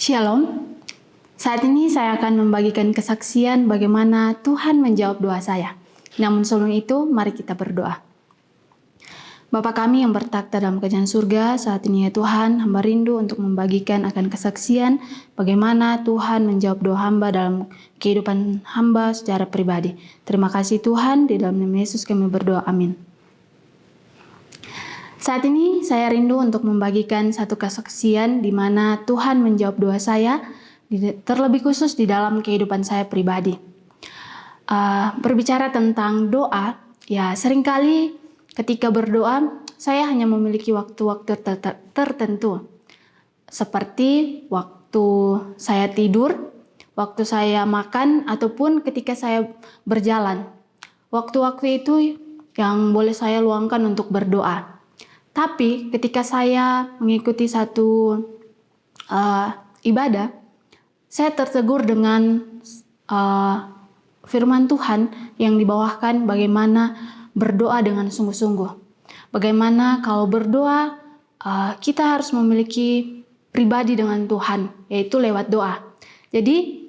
Shalom. Saat ini saya akan membagikan kesaksian bagaimana Tuhan menjawab doa saya. Namun sebelum itu, mari kita berdoa. Bapa kami yang bertakhta dalam kerajaan surga, saat ini ya Tuhan, hamba rindu untuk membagikan akan kesaksian bagaimana Tuhan menjawab doa hamba dalam kehidupan hamba secara pribadi. Terima kasih Tuhan, di dalam nama Yesus kami berdoa, amin. Saat ini saya rindu untuk membagikan satu kesaksian di mana Tuhan menjawab doa saya, terlebih khusus di dalam kehidupan saya pribadi. Berbicara tentang doa, ya seringkali ketika berdoa, saya hanya memiliki waktu-waktu tertentu. Seperti waktu saya tidur, waktu saya makan, ataupun ketika saya berjalan. Waktu-waktu itu yang boleh saya luangkan untuk berdoa. Tapi ketika saya mengikuti satu ibadah, saya tertegur dengan firman Tuhan yang dibawakan bagaimana berdoa dengan sungguh-sungguh. Bagaimana kalau berdoa, kita harus memiliki pribadi dengan Tuhan, yaitu lewat doa. Jadi,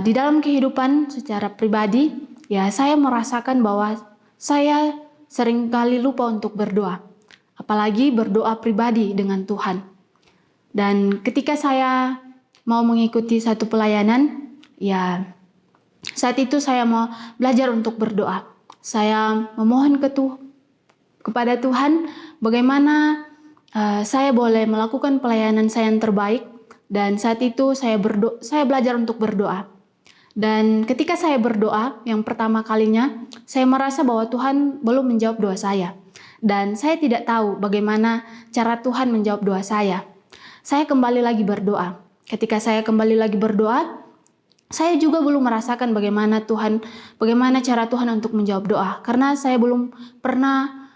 di dalam kehidupan secara pribadi, ya saya merasakan bahwa saya seringkali lupa untuk berdoa. Apalagi berdoa pribadi dengan Tuhan. Dan ketika saya mau mengikuti satu pelayanan, ya saat itu saya mau belajar untuk berdoa. Saya memohon kepada Tuhan bagaimana saya boleh melakukan pelayanan saya yang terbaik. Dan saat itu saya belajar untuk berdoa. Dan ketika saya berdoa, yang pertama kalinya, saya merasa bahwa Tuhan belum menjawab doa saya. Dan saya tidak tahu bagaimana cara Tuhan menjawab doa saya. Saya kembali lagi berdoa. Ketika saya kembali lagi berdoa, saya juga belum merasakan bagaimana cara Tuhan untuk menjawab doa. Karena saya belum pernah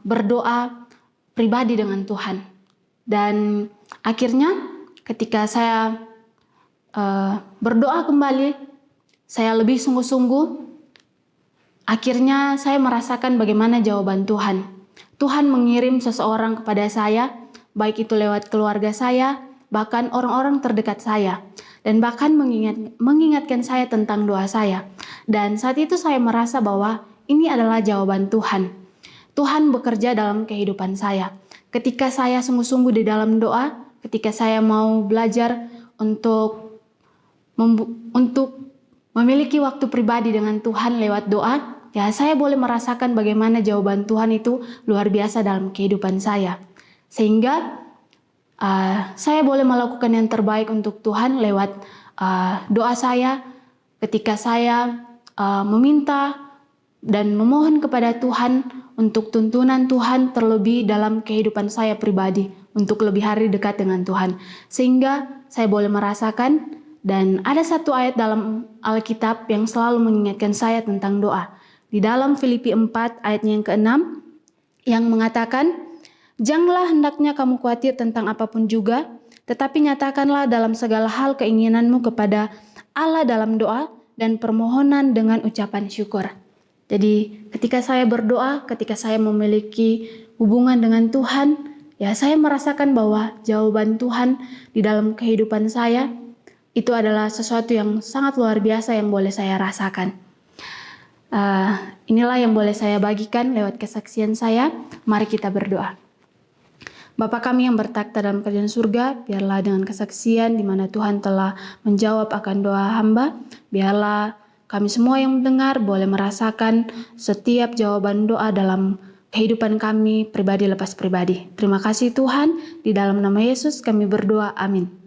berdoa pribadi dengan Tuhan. Dan akhirnya ketika saya berdoa kembali, saya lebih sungguh-sungguh. Akhirnya saya merasakan bagaimana jawaban Tuhan. Tuhan mengirim seseorang kepada saya, baik itu lewat keluarga saya, bahkan orang-orang terdekat saya. Dan bahkan mengingatkan saya tentang doa saya. Dan saat itu saya merasa bahwa ini adalah jawaban Tuhan. Tuhan bekerja dalam kehidupan saya. Ketika saya sungguh-sungguh di dalam doa, ketika saya mau belajar untuk memiliki waktu pribadi dengan Tuhan lewat doa, ya saya boleh merasakan bagaimana jawaban Tuhan itu luar biasa dalam kehidupan saya. Sehingga saya boleh melakukan yang terbaik untuk Tuhan lewat doa saya ketika saya meminta dan memohon kepada Tuhan untuk tuntunan Tuhan terlebih dalam kehidupan saya pribadi untuk lebih hari dekat dengan Tuhan. Sehingga saya boleh merasakan, dan ada satu ayat dalam Alkitab yang selalu mengingatkan saya tentang doa. Di dalam Filipi 4 ayatnya yang ke-6 yang mengatakan, "Janganlah hendaknya kamu khawatir tentang apapun juga, tetapi nyatakanlah dalam segala hal keinginanmu kepada Allah dalam doa dan permohonan dengan ucapan syukur." Jadi ketika saya berdoa, ketika saya memiliki hubungan dengan Tuhan, ya saya merasakan bahwa jawaban Tuhan di dalam kehidupan saya itu adalah sesuatu yang sangat luar biasa yang boleh saya rasakan. Inilah yang boleh saya bagikan lewat kesaksian saya. Mari kita berdoa. Bapa kami yang bertakhta dalam kerajaan surga, biarlah dengan kesaksian di mana Tuhan telah menjawab akan doa hamba, biarlah kami semua yang mendengar boleh merasakan setiap jawaban doa dalam kehidupan kami pribadi lepas pribadi. Terima kasih Tuhan, di dalam nama Yesus kami berdoa, amin.